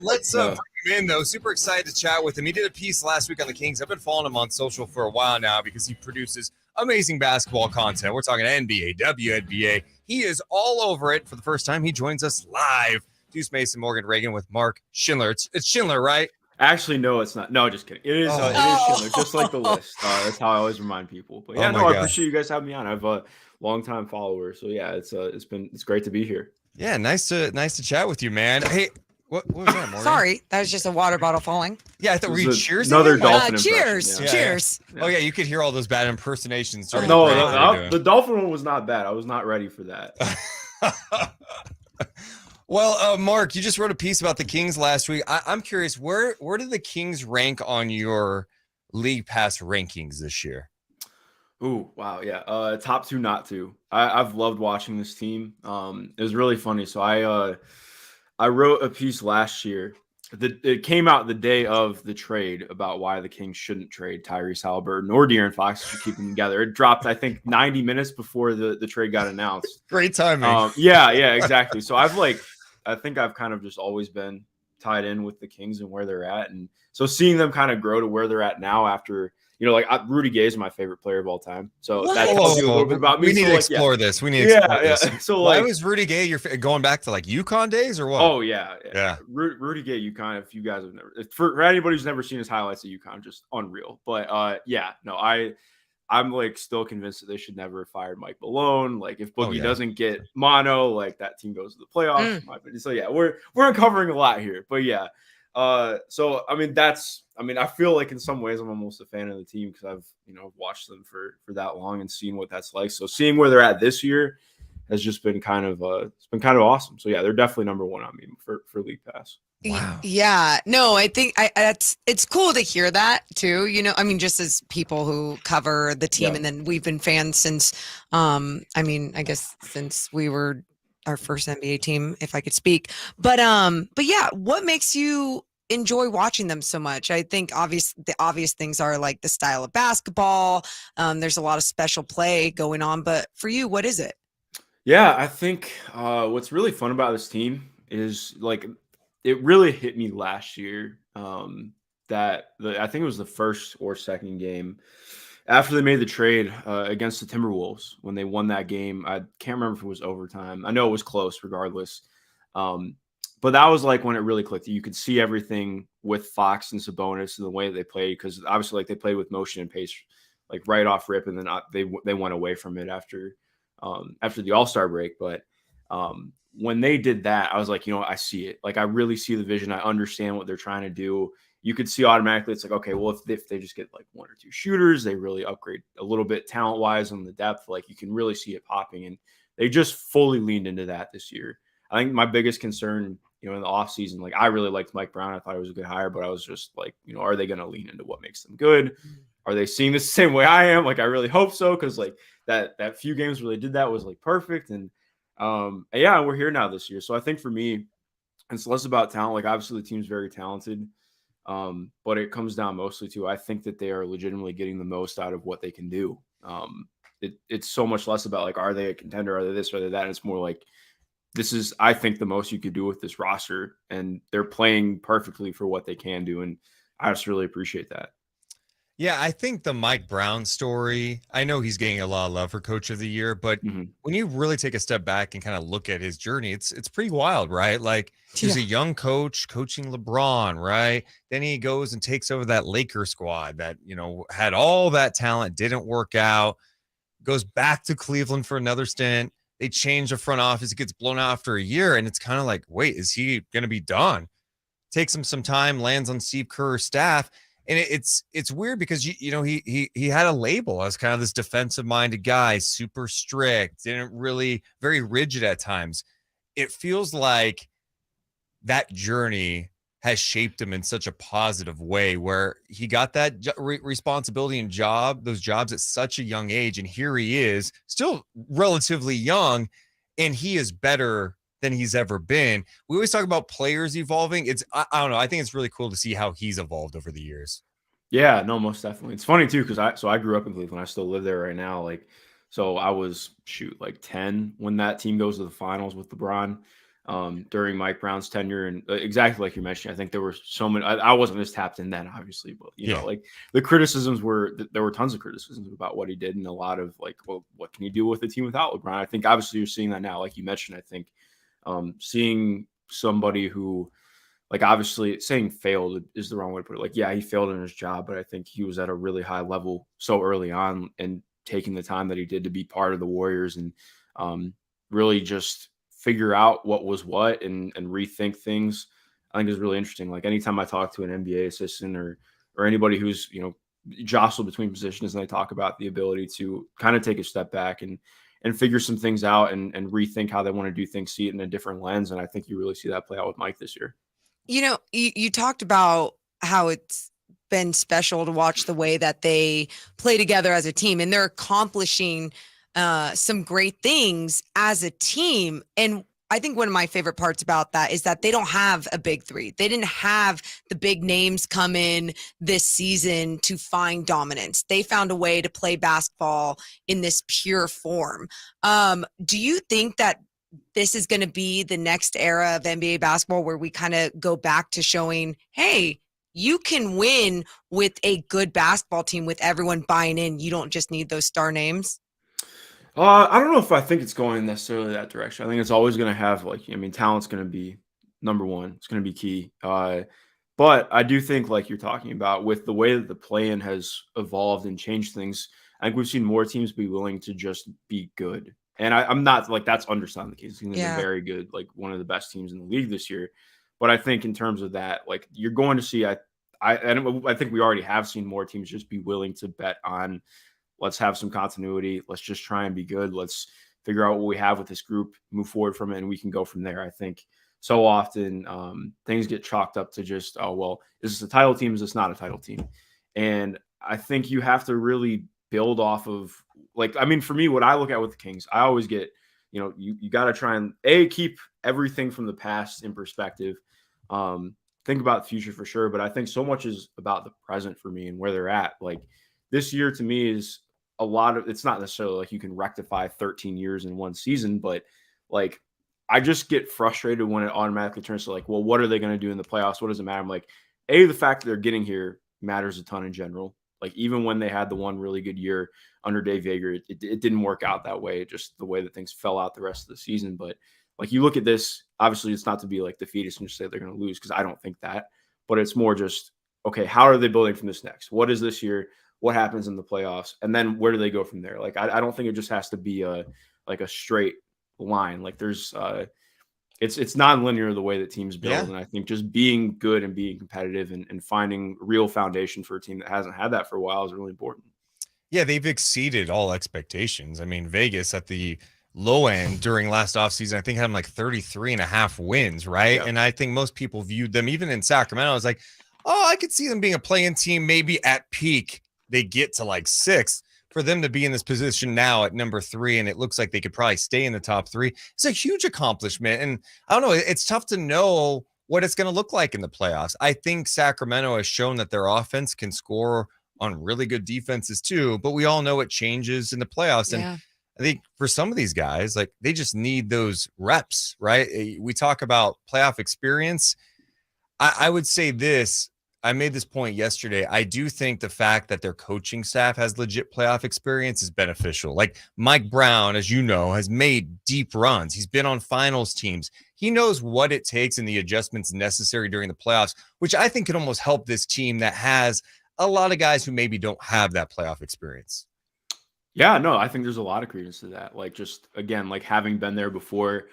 Let's No. bring him in, though. Super excited to chat with him. He did a piece last week on the Kings. I've been following him on social for a while now because he produces amazing basketball content. We're talking NBA, WNBA. He is all over it. For the first time, he joins us live. Deuce Mason, Morgan Reagan with Mark Schindler. It's Schindler, right? Actually, no, it's not. No, just kidding. It is Schindler, just like the list. That's how I always remind people. But yeah, Oh my no, I God. appreciate you guys having me on. I have a longtime follower, so yeah, it's great to be here. Yeah, nice to chat with you, man. Hey, what was that, Morgan? Sorry, that was just a water bottle falling. Yeah, I thought were This you is cheers? another dolphin cheers, impression. cheers. Yeah. Oh yeah, you could hear all those bad impersonations. During No, the break that you're doing. the dolphin one was not bad. I was not ready for that. Well, Mark, you just wrote a piece about the Kings last week. I'm curious, where did the Kings rank on your League Pass rankings this year? Ooh, wow, yeah. Top two, not two. I've loved watching this team. It was really funny. So I wrote a piece last year. It came out the day of the trade about why the Kings shouldn't trade Tyrese Haliburton or De'Aaron Fox to keep them together. It dropped, I think, 90 minutes before the trade got announced. Great timing. Yeah, exactly. So I think I've kind of just always been tied in with the Kings and where they're at. And so seeing them kind of grow to where they're at now after, Rudy Gay is my favorite player of all time. So that tells you a little bit about me. We need to explore this. We need to explore this. So why was Rudy Gay going back to like UConn days or what? Oh, yeah. Rudy Gay, UConn, if you guys have never, for anybody who's never seen his highlights at UConn, just unreal. But I'm like still convinced that they should never have fired Mike Malone. Like if Boogie doesn't get mono, like that team goes to the playoffs. So yeah, we're uncovering a lot here. But yeah, so I feel like in some ways I'm almost a fan of the team because I've watched them for that long and seen what that's like. So seeing where they're at this year has just been kind of awesome. So yeah, they're definitely number one on me for League Pass. Wow. Yeah, no, I think it's cool to hear that too. Just as people who cover the team, and then we've been fans since, I guess since we were our first NBA team, if I could speak. But yeah, what makes you enjoy watching them so much? I think the obvious things are like the style of basketball. There's a lot of special play going on, but for you, what is it? Yeah, I think what's really fun about this team is like it really hit me last year I think it was the first or second game after they made the trade against the Timberwolves when they won that game. I can't remember if it was overtime. I know it was close regardless. But that was like when it really clicked. You could see everything with Fox and Sabonis and the way that they played because obviously like they played with motion and pace like right off rip, and then they went away from it after the All-Star break. But when they did that, I was like, I see it. Like I really see the vision. I understand what they're trying to do. You could see automatically it's like, okay, well, if they just get like one or two shooters, they really upgrade a little bit talent-wise on the depth. Like you can really see it popping, and they just fully leaned into that this year. I think my biggest concern, in the offseason, like I really liked Mike Brown. I thought it was a good hire, but I was just like, are they going to lean into what makes them good? Are they seeing this the same way I am? Like, I really hope so. Cause like that few games where they did that was like perfect. And we're here now this year. So I think for me, it's less about talent. Like obviously the team's very talented. But it comes down mostly to, I think that they are legitimately getting the most out of what they can do. It's so much less about like, are they a contender? Are they this, or are they that? And it's more like, this is, I think, the most you could do with this roster, and they're playing perfectly for what they can do. And I just really appreciate that. Yeah, I think the Mike Brown story, I know he's getting a lot of love for Coach of the Year, but when you really take a step back and kind of look at his journey, it's pretty wild, right? Like he's a young coach coaching LeBron, right? Then he goes and takes over that Laker squad that, had all that talent, didn't work out, goes back to Cleveland for another stint. They change the front office. It gets blown out after a year. And it's kind of like, wait, is he going to be done? Takes him some time, lands on Steve Kerr's staff. And it's weird because, he had a label as kind of this defensive minded guy, super strict, very rigid at times. It feels like that journey has shaped him in such a positive way where he got that responsibility and those jobs at such a young age. And here he is still relatively young, and he is better than he's ever been. We always talk about players evolving. I don't know. I think it's really cool to see how he's evolved over the years. Yeah, no, most definitely. It's funny too, because I grew up in Cleveland. I still live there right now. So I was like 10 when that team goes to the finals with LeBron. during Mike Brown's tenure, and exactly like you mentioned, I think there were so many. I wasn't as tapped in then, obviously, but like the criticisms there were tons of criticisms about what he did, and a lot of like, well, what can you do with a team without LeBron? I think obviously you're seeing that now, like you mentioned. I think seeing somebody who, like, obviously saying failed is the wrong way to put it. Like, yeah, he failed in his job, but I think he was at a really high level so early on, and taking the time that he did to be part of the Warriors and really just figure out what was what and rethink things, I think is really interesting. Like anytime I talk to an NBA assistant or anybody who's, jostled between positions, and they talk about the ability to kind of take a step back and figure some things out and rethink how they want to do things, see it in a different lens. And I think you really see that play out with Mike this year. You talked about how it's been special to watch the way that they play together as a team, and they're accomplishing some great things as a team. And I think one of my favorite parts about that is that they don't have a big three. They didn't have the big names come in this season to find dominance. They found a way to play basketball in this pure form. Do you think that this is going to be the next era of NBA basketball where we kind of go back to showing, hey, you can win with a good basketball team with everyone buying in? You don't just need those star names. I don't know if I think it's going necessarily that direction. I think it's always going to have talent's going to be number one. It's going to be key. But I do think, like you're talking about, with the way that the play-in has evolved and changed things, I think we've seen more teams be willing to just be good. And I'm not like that's underselling the Kings. They're very good, like one of the best teams in the league this year. But I think in terms of that, like you're going to see, I think we already have seen more teams just be willing to bet on, let's have some continuity. Let's just try and be good. Let's figure out what we have with this group, move forward from it, and we can go from there. I think so often things get chalked up to just, oh, well, is this a title team? Is this not a title team? And I think you have to really build off of, for me, what I look at with the Kings, I always get, you got to try and keep everything from the past in perspective. Think about the future for sure. But I think so much is about the present for me and where they're at. Like this year to me is a lot of, it's not necessarily like you can rectify 13 years in one season, but like, I just get frustrated when it automatically turns to like, well, what are they going to do in the playoffs? What does it matter? I'm like, the fact that they're getting here matters a ton in general. Like even when they had the one really good year under Dave Yeager, it didn't work out that way. Just the way that things fell out the rest of the season. But like you look at this, obviously it's not to be like defeatist and just say they're going to lose, because I don't think that. But it's more just, okay, how are they building from this next? What is this year? What happens in the playoffs? And then where do they go from there? Like I don't think it just has to be a straight line. Like there's it's non-linear the way that teams build. And I think just being good and being competitive and finding real foundation for a team that hasn't had that for a while is really important. Yeah, they've exceeded all expectations. I mean, Vegas at the low end during last offseason, I think had them like 33.5 wins, right? Yep. And I think most people viewed them, even in Sacramento, I was like, oh, I could see them being a play-in team. Maybe at peak, they get to like 6. For them to be in this position now at number 3, and it looks like they could probably stay in the top 3, it's a huge accomplishment. And I don't know, it's tough to know what it's going to look like in the playoffs. I think Sacramento has shown that their offense can score on really good defenses too, but we all know it changes in the playoffs. And I think for some of these guys, like they just need those reps, right? We talk about playoff experience. I would say this. I made this point yesterday. I do think the fact that their coaching staff has legit playoff experience is beneficial. Like Mike Brown, as you know, has made deep runs. He's been on finals teams. He knows what it takes and the adjustments necessary during the playoffs, which I think could almost help this team that has a lot of guys who maybe don't have that playoff experience. Yeah, no, I think there's a lot of credence to that. Like just, again, like having been there before,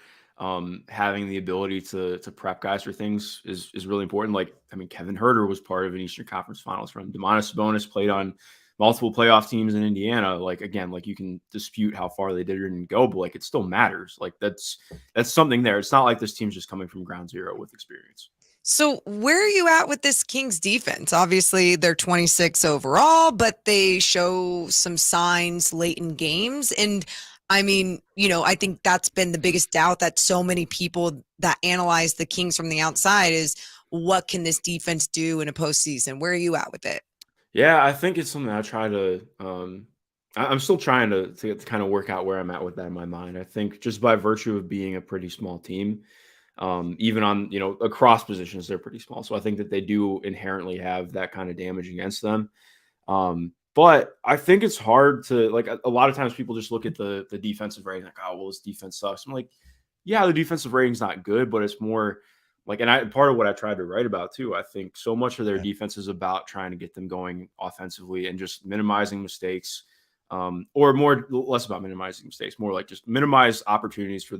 having the ability to prep guys for things is really important. Like, I mean, Kevin Huerter was part of an Eastern Conference Finals run. Domantas Sabonis played on multiple playoff teams in Indiana. Like, again, like you can dispute how far they did or didn't go, but like it still matters. Like that's something there. It's not like this team's just coming from ground zero with experience. So where are you at with this Kings defense? Obviously, they're 26 overall, but they show some signs late in games. And I mean, I think that's been the biggest doubt that so many people that analyze the Kings from the outside is, what can this defense do in a postseason? Where are you at with it? Yeah, I think it's something I try to I'm still trying to kind of work out where I'm at with that in my mind. I think just by virtue of being a pretty small team, Even on, across positions, they're pretty small. So I think that they do inherently have that kind of damage against them. But I think it's hard to, like, a lot of times people just look at the defensive rating like, oh, well, this defense sucks. I'm like, yeah, the defensive rating's not good, but it's more like, and part of what I tried to write about too, I think so much of their defense is about trying to get them going offensively and just minimizing mistakes, or less about minimizing mistakes, more like just minimize opportunities for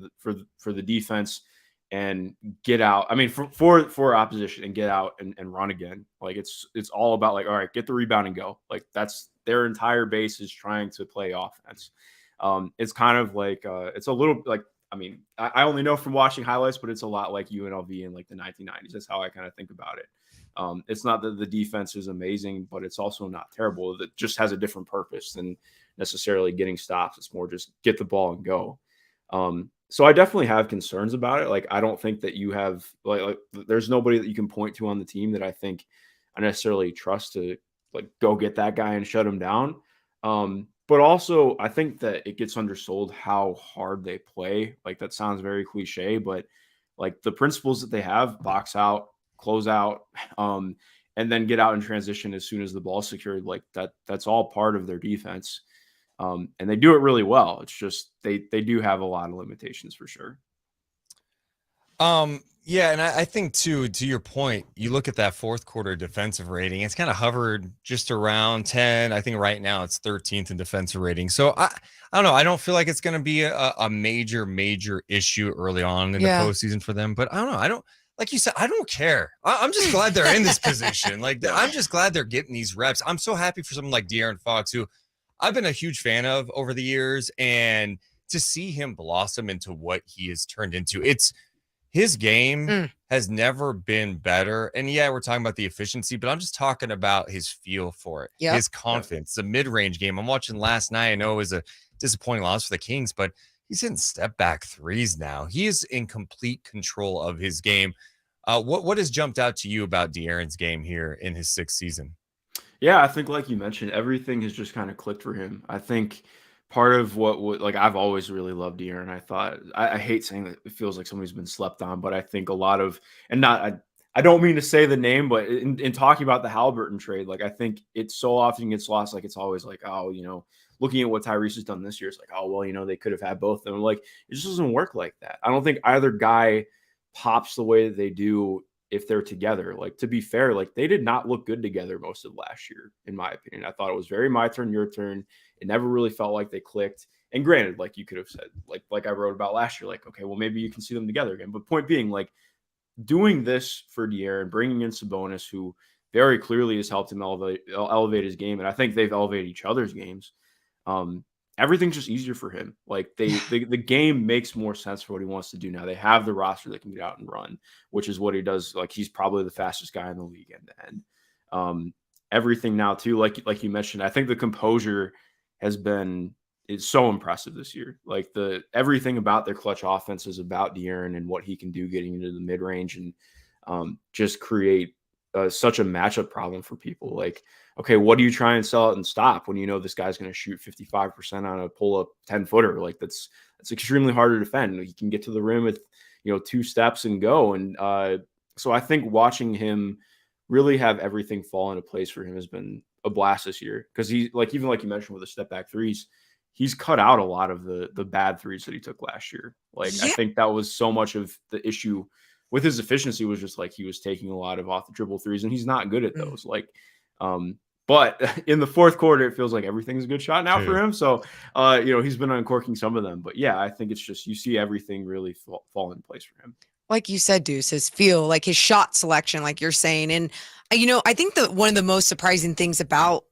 the defense and get out. I mean, for opposition, and get out and run again. Like it's all about, like, all right, get the rebound and go. Like that's their entire base is trying to play offense. It's kind of like it's a little like, I mean, I only know from watching highlights, but it's a lot like UNLV in like the 1990s. That's how I kind of think about it. It's not that the defense is amazing, but it's also not terrible. It just has a different purpose than necessarily getting stops. It's more just get the ball and go. So I definitely have concerns about it. Like, I don't think that you have like there's nobody that you can point to on the team that I think I necessarily trust to like go get that guy and shut him down. But also I think that it gets undersold how hard they play. Like that sounds very cliche, but like the principles that they have: box out, close out, and then get out in transition as soon as the ball's secured. Like that's all part of their defense. And they do it really well. It's just they do have a lot of limitations for sure. Yeah, and I think too, to your point, you look at that fourth quarter defensive rating, it's kind of hovered just around 10. I think right now it's 13th in defensive rating. So I don't know. I don't feel like it's going to be a major issue early on in the postseason for them. But I don't know. I don't, like you said, I don't care. I'm just glad they're in this position. Like I'm just glad they're getting these reps. I'm so happy for someone like De'Aaron Fox, who I've been a huge fan of over the years, and to see him blossom into what he has turned into, his game has never been better. And yeah, we're talking about the efficiency, but I'm just talking about his feel for it, his confidence, the mid-range game. I'm watching last night. I know it was a disappointing loss for the Kings, but he's hitting step back threes now. He is in complete control of his game. What has jumped out to you about De'Aaron's game here in his sixth season? Yeah, I think like you mentioned, everything has just kind of clicked for him. I think part of what would, like, I've always really loved De'Aaron. I hate saying that it feels like somebody's been slept on, but I think a lot of, and not, I don't mean to say the name, but in talking about the Halliburton trade, like I think it so often gets lost. Like it's always like, oh, looking at what Tyrese has done this year, it's like, oh, well, they could have had both of them. Like it just doesn't work like that. I don't think either guy pops the way that they do if they're together. Like, to be fair, like they did not look good together most of last year, in my opinion. I thought it was very my turn, your turn. It never really felt like they clicked. And granted, like you could have said, like I wrote about last year, like, okay, well, maybe you can see them together again. But point being, like, doing this for De'Aaron, bringing in Sabonis, who very clearly has helped him elevate his game, and I think they've elevated each other's games. Everything's just easier for him. Like the game makes more sense for what he wants to do now. They have the roster that can get out and run, which is what he does. Like he's probably the fastest guy in the league end to end. Everything now too, like you mentioned, I think the composure is so impressive this year. Like everything about their clutch offense is about De'Aaron and what he can do getting into the mid range and just create such a matchup problem for people. Like, okay, what do you try and sell it and stop when this guy's going to shoot 55% on a pull-up 10-footer? Like that's extremely hard to defend. He can get to the rim with 2 steps and go. And so I think watching him really have everything fall into place for him has been a blast this year, because he, like, even like you mentioned with the step back threes, he's cut out a lot of the bad threes that he took last year. Like I think that was so much of the issue with his efficiency, was just like he was taking a lot of off the dribble threes, and he's not good at those. Like, but in the fourth quarter, it feels like everything's a good shot now for him. So, he's been uncorking some of them. But yeah, I think it's just, you see everything really fall in place for him. Like you said, Deuce, his feel, like his shot selection, like you're saying. And, I think that one of the most surprising things about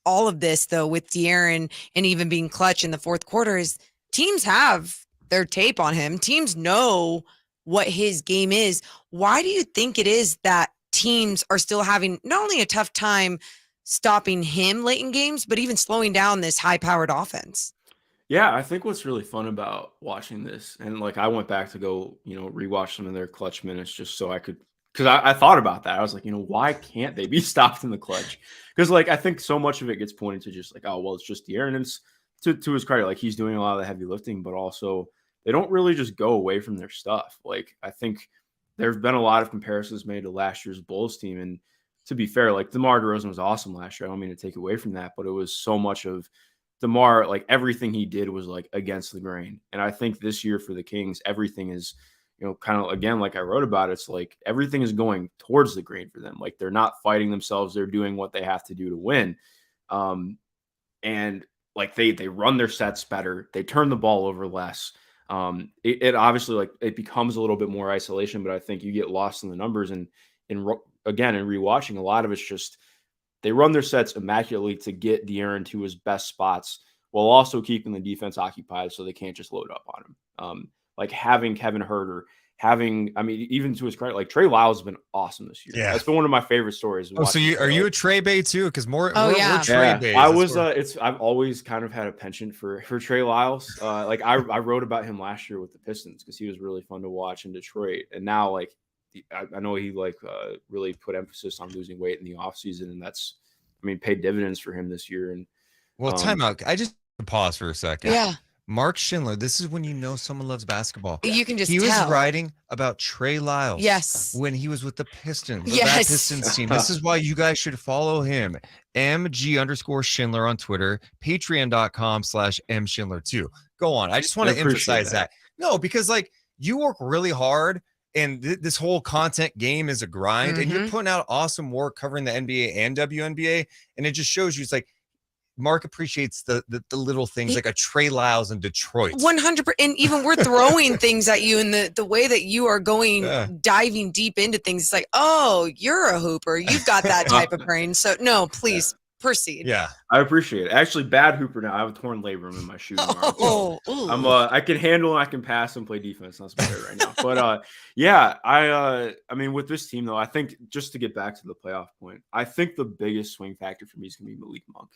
all of this, though, with De'Aaron and even being clutch in the fourth quarter, is teams have their tape on him. Teams know what his game is. Why do you think it is that teams are still having not only a tough time stopping him late in games, but even slowing down this high-powered offense? Yeah, I think what's really fun about watching this, and like I went back to go, rewatch some of their clutch minutes just so I could, because I thought about that. I was like, why can't they be stopped in the clutch? Because like I think so much of it gets pointed to just like, oh, well, it's just De'Aaron. And to his credit, like he's doing a lot of the heavy lifting, but also they don't really just go away from their stuff. Like, I think there's been a lot of comparisons made to last year's Bulls team. And to be fair, like DeMar DeRozan was awesome last year. I don't mean to take away from that, but it was so much of DeMar, like everything he did was like against the grain. And I think this year for the Kings, everything is, kind of, again, like I wrote about, it's like everything is going towards the grain for them. Like they're not fighting themselves. They're doing what they have to do to win. And like they run their sets better. They turn the ball over less. It obviously, like, it becomes a little bit more isolation, but I think you get lost in the numbers. And again, in rewatching, a lot of it's just they run their sets immaculately to get De'Aaron to his best spots while also keeping the defense occupied so they can't just load up on him. Like having Kevin Huerter, even to his credit, like Trey Lyles has been awesome this year. Yeah, that's been one of my favorite stories. Oh, so are you a Trey Bay too? Because more Trey Bays. I've always kind of had a penchant for Trey Lyles. Like I wrote about him last year with the Pistons because he was really fun to watch in Detroit, and now like I know he really put emphasis on losing weight in the offseason, and that's paid dividends for him this year. And time out. I just pause for a second. Yeah. Mark Schindler, this is when you know someone loves basketball. You can just He tell. was writing about Trey Lyles. Yes. When he was with the Pistons. Yes. That Pistons team. This is why you guys should follow him. MG_Schindler on Twitter. Patreon.com/MSchindler2. Go on. I just want to emphasize that. No, because like you work really hard and this whole content game is a grind and you're putting out awesome work covering the NBA and WNBA. And it just shows you it's like, Mark appreciates the little things like a Trey Lyles in Detroit. 100%. And even we're throwing things at you in the way that you are going, diving deep into things. It's like, oh, you're a hooper. You've got that type of brain. So no, please proceed. Yeah, I appreciate it. Actually, bad hooper now. I have a torn labrum in my shoe. I can handle and I can pass and play defense. That's better right now. But with this team though, I think just to get back to the playoff point, I think the biggest swing factor for me is going to be Malik Monk.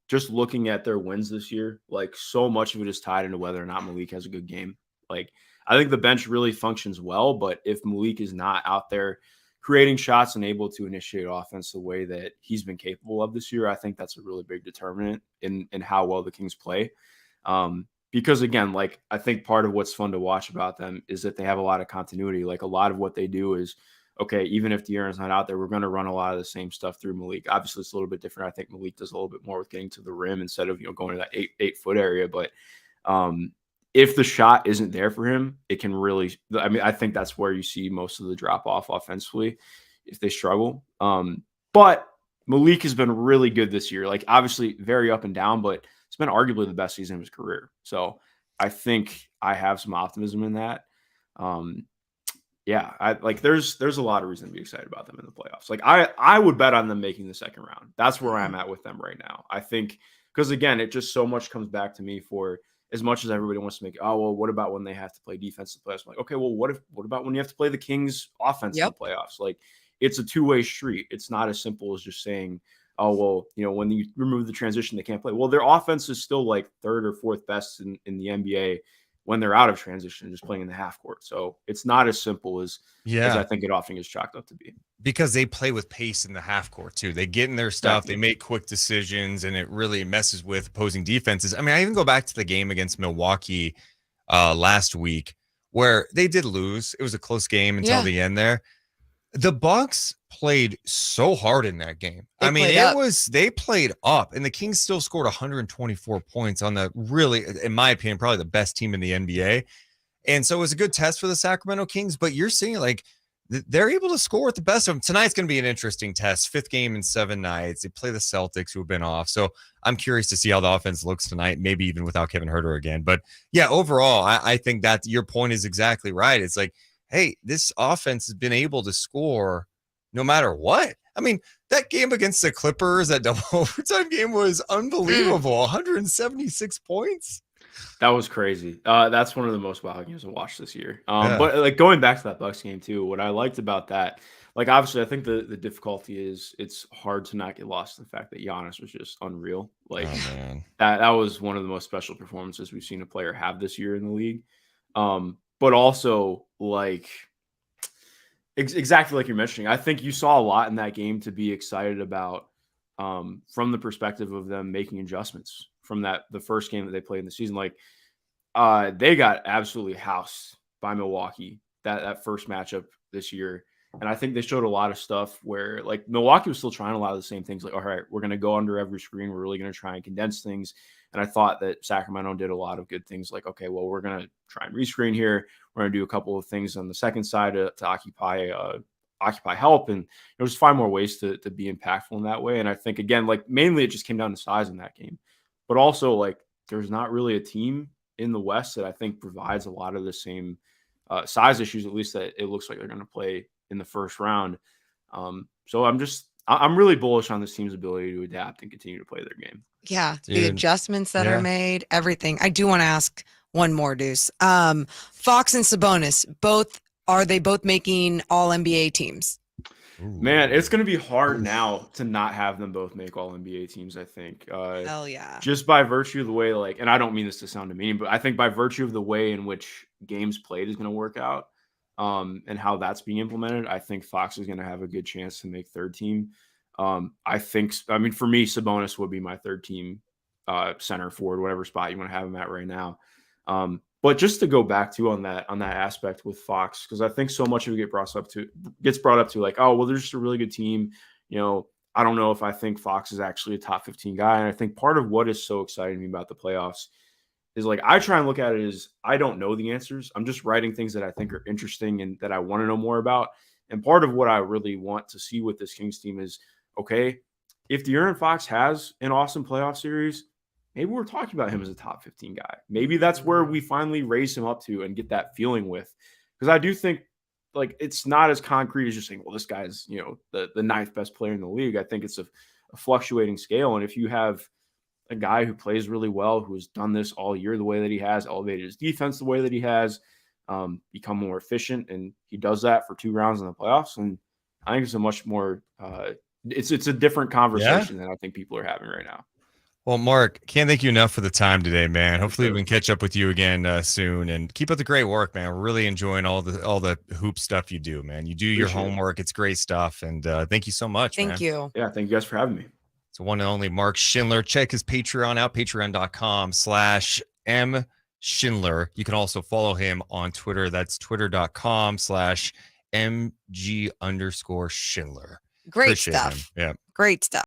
Just looking at their wins this year, like so much of it is tied into whether or not Malik has a good game. Like I think the bench really functions well, but if Malik is not out there creating shots and able to initiate offense the way that he's been capable of this year, I think that's a really big determinant in how well the Kings play. Because again, like I think part of what's fun to watch about them is that they have a lot of continuity. Like a lot of what they do is, okay, even if De'Aaron's not out there, we're going to run a lot of the same stuff through Malik. Obviously, it's a little bit different. I think Malik does a little bit more with getting to the rim instead of going to that 8-foot area. But if the shot isn't there for him, it can really. I think that's where you see most of the drop off offensively if they struggle. But Malik has been really good this year. Like obviously, very up and down, but it's been arguably the best season of his career. So I think I have some optimism in that. There's a lot of reason to be excited about them in the playoffs. Like I would bet on them making the second round. That's where I'm at with them right now. I think because again, it just so much comes back to me for as much as everybody wants to make, what about when they have to play defense in the playoffs? I'm like, okay, well, what about when you have to play the Kings offense in the playoffs? Like it's a two-way street. It's not as simple as just saying, when you remove the transition, they can't play. Well, their offense is still like third or fourth best in the NBA when they're out of transition and just playing in the half court. So it's not as simple as I think it often is chalked up to be. Because they play with pace in the half court too. They get in their stuff, they make quick decisions, and it really messes with opposing defenses. I even go back to the game against Milwaukee last week where they did lose. It was a close game until the end there. The Bucks played so hard in that game. They played up, and the Kings still scored 124 points on the really, in my opinion, probably the best team in the NBA. And so it was a good test for the Sacramento Kings, but you're seeing like they're able to score at the best of them. Tonight's going to be an interesting test. 5th game in 7 nights. They play the Celtics, who have been off. So I'm curious to see how the offense looks tonight, maybe even without Kevin Huerter again. But yeah, overall, I think that your point is exactly right. It's like, hey, this offense has been able to score no matter what. That game against the Clippers, that double overtime game was unbelievable. 176 points. That was crazy. That's one of the most wild games I've watched this year. But like going back to that Bucks game too, what I liked about that, like obviously I think the difficulty is it's hard to not get lost in the fact that Giannis was just unreal. Like that was one of the most special performances we've seen a player have this year in the league. But also like exactly like you're mentioning, I think you saw a lot in that game to be excited about from the perspective of them making adjustments from the first game that they played in the season. Like They got absolutely housed by Milwaukee that first matchup this year. And I think they showed a lot of stuff where like Milwaukee was still trying a lot of the same things. Like, all right, we're going to go under every screen. We're really going to try and condense things. And I thought that Sacramento did a lot of good things. Like, okay, well, we're going to try and rescreen here. We're going to do a couple of things on the second side to occupy help, and just find more ways to be impactful in that way. And I think again, like mainly it just came down to size in that game, but also like there's not really a team in the West that I think provides a lot of the same size issues, at least that it looks like they're going to play in the first round. So I'm really bullish on this team's ability to adapt and continue to play their game. Yeah, the adjustments that are made, everything. I do want to ask one more, Deuce. Fox and Sabonis, are they both making all NBA teams? Man, it's going to be hard now to not have them both make all NBA teams, I think. Hell yeah. Just by virtue of the way, like, and I don't mean this to sound demeaning, but I think by virtue of the way in which games played is going to work out and how that's being implemented, I think Fox is going to have a good chance to make third team. For me, Sabonis would be my third team center forward, whatever spot you want to have him at right now. But just to go back to on that aspect with Fox, because I think so much of it gets brought up to like, oh, well, they're just a really good team. I don't know if I think Fox is actually a top 15 guy. And I think part of what is so exciting to me about the playoffs is like, I try and look at it as I don't know the answers. I'm just writing things that I think are interesting and that I want to know more about. And part of what I really want to see with this Kings team is, okay, if De'Aaron Fox has an awesome playoff series, maybe we're talking about him as a top 15 guy. Maybe that's where we finally raise him up to and get that feeling with. Because I do think like it's not as concrete as just saying, well, this guy's, the ninth best player in the league. I think it's a fluctuating scale. And if you have a guy who plays really well, who has done this all year the way that he has, elevated his defense the way that he has, become more efficient, and he does that for 2 rounds in the playoffs, and I think it's a much more it's a different conversation than I think people are having right now. Well, Mark, can't thank you enough for the time today, man. Hopefully we can catch up with you again soon, and keep up the great work, man. We're really enjoying all the hoop stuff you do, man. You do your homework. It's great stuff. And thank you so much, Thank you. Yeah. Thank you guys for having me. It's one and only Mark Schindler. Check his Patreon out, patreon.com/mschindler. You can also follow him on Twitter. That's twitter.com/mg_Schindler. Great stuff. Yeah. Great stuff.